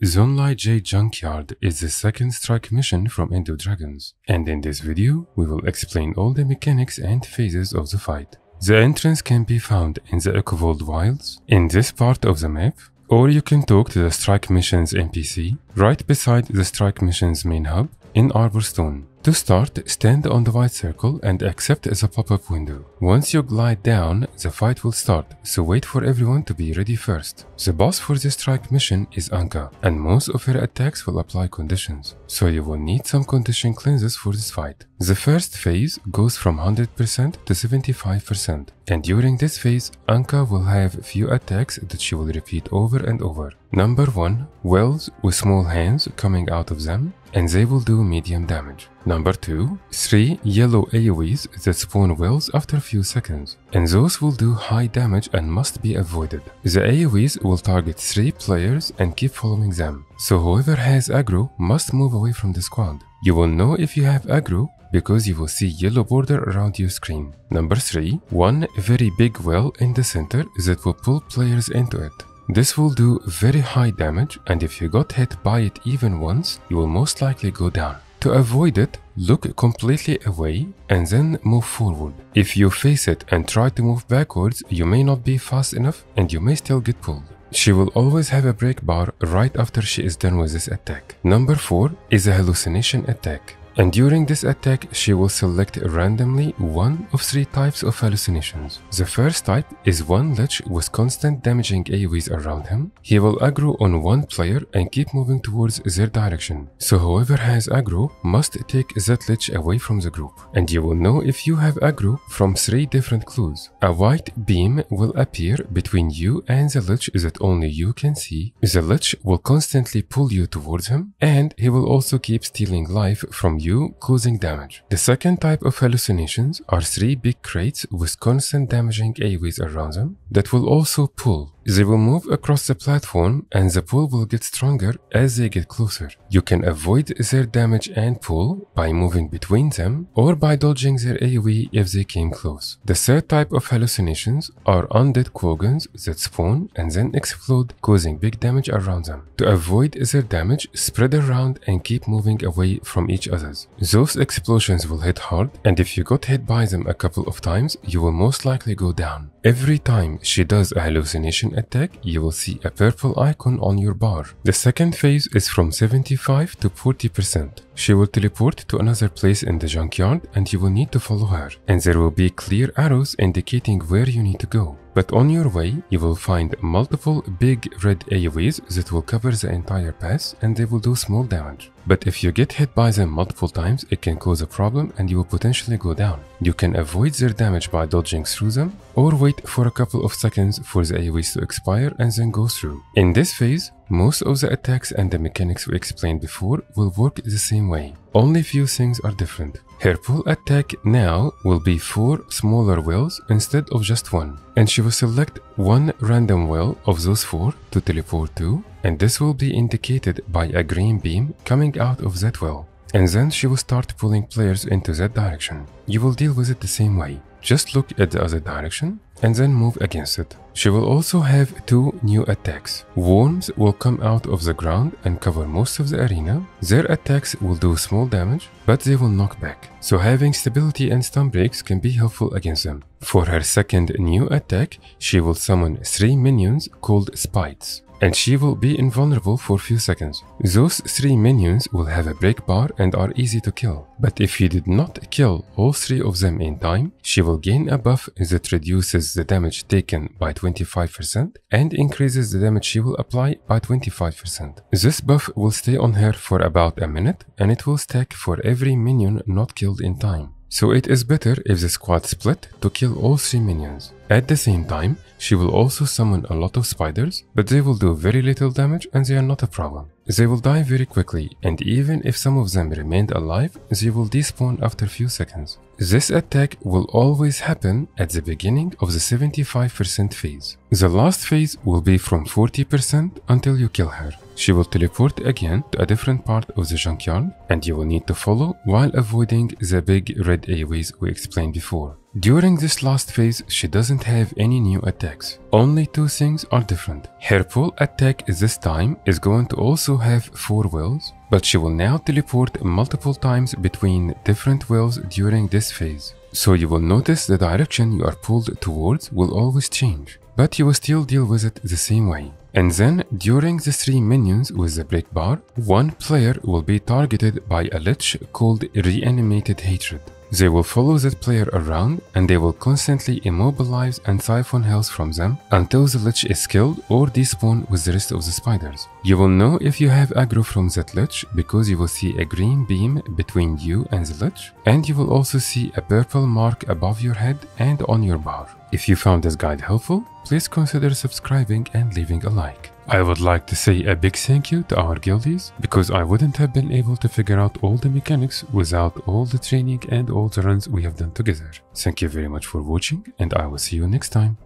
Xunlai Jade Junkyard is the second strike mission from End of Dragons, and in this video, we will explain all the mechanics and phases of the fight. The entrance can be found in the Echovold Wilds, in this part of the map, or you can talk to the Strike Missions NPC, right beside the Strike Missions main hub, in Arborstone. To start, stand on the white circle and accept the pop-up window. Once you glide down, the fight will start, so wait for everyone to be ready first. The boss for this strike mission is Anka, and most of her attacks will apply conditions, so you will need some condition cleanses for this fight. The first phase goes from 100% to 75%, and during this phase, Anka will have few attacks that she will repeat over and over. Number 1, wells with small hands coming out of them, and they will do medium damage. Number 2, 3 yellow AoEs that spawn wells after a few seconds, and those will do high damage and must be avoided. The AoEs will target 3 players and keep following them, so whoever has aggro must move away from the squad. You will know if you have aggro because you will see yellow border around your screen. Number 3, one very big well in the center that will pull players into it. This will do very high damage, and if you got hit by it even once, you will most likely go down. To avoid it, look completely away and then move forward. If you face it and try to move backwards, you may not be fast enough and you may still get pulled. She will always have a break bar right after she is done with this attack. Number 4 is a Hallucination Attack. And during this attack, she will select randomly one of 3 types of hallucinations. The first type is one lich with constant damaging AoEs around him. He will aggro on one player and keep moving towards their direction. So whoever has aggro must take that lich away from the group. And you will know if you have aggro from 3 different clues. A white beam will appear between you and the lich that only you can see. The lich will constantly pull you towards him, and he will also keep stealing life from you, causing damage. The second type of hallucinations are 3 big crates with constant damaging AoEs around them that will also pull. They will move across the platform and the pull will get stronger as they get closer. You can avoid their damage and pull by moving between them or by dodging their AoE if they came close. The third type of hallucinations are undead Quogons that spawn and then explode, causing big damage around them. To avoid their damage, spread around and keep moving away from each other. Those explosions will hit hard, and if you got hit by them a couple of times, you will most likely go down. Every time she does a hallucination attack, you will see a purple icon on your bar. The second phase is from 75 to 40%. She will teleport to another place in the junkyard and you will need to follow her. And there will be clear arrows indicating where you need to go. But on your way, you will find multiple big red AoEs that will cover the entire pass and they will do small damage. But if you get hit by them multiple times, it can cause a problem and you will potentially go down. You can avoid their damage by dodging through them or wait for a couple of seconds for the AoEs to expire and then go through. In this phase, most of the attacks and the mechanics we explained before will work the same way. Only few things are different. Her pull attack now will be 4 smaller wells instead of just 1. And she will select one random well of those 4 to teleport to, and this will be indicated by a green beam coming out of that well. And then she will start pulling players into that direction. You will deal with it the same way. Just look at the other direction and then move against it. She will also have 2 new attacks. Worms will come out of the ground and cover most of the arena. Their attacks will do small damage, but they will knock back. So having stability and stun breaks can be helpful against them. For her second new attack, she will summon 3 minions called Spites, and she will be invulnerable for a few seconds. Those 3 minions will have a break bar and are easy to kill. But if you did not kill all 3 of them in time, she will gain a buff that reduces the damage taken by 25% and increases the damage she will apply by 25%. This buff will stay on her for about a minute and it will stack for every minion not killed in time. So it is better if the squad split to kill all 3 minions. At the same time, she will also summon a lot of spiders, but they will do very little damage and they are not a problem. They will die very quickly, and even if some of them remained alive, they will despawn after a few seconds. This attack will always happen at the beginning of the 75% phase. The last phase will be from 40% until you kill her. She will teleport again to a different part of the junkyard, and you will need to follow while avoiding the big red AoEs we explained before. During this last phase, she doesn't have any new attacks. Only two things are different. Her pull attack this time is going to also have 4 wells, but she will now teleport multiple times between different wells during this phase. So you will notice the direction you are pulled towards will always change, but you will still deal with it the same way. And then, during the 3 minions with the break bar, one player will be targeted by a lich called Reanimated Hatred. They will follow that player around and they will constantly immobilize and siphon health from them until the lich is killed or despawn with the rest of the spiders. You will know if you have aggro from that lich because you will see a green beam between you and the lich, and you will also see a purple mark above your head and on your bar. If you found this guide helpful, please consider subscribing and leaving a like. I would like to say a big thank you to our guildies, because I wouldn't have been able to figure out all the mechanics without all the training and all the runs we have done together. Thank you very much for watching, and I will see you next time.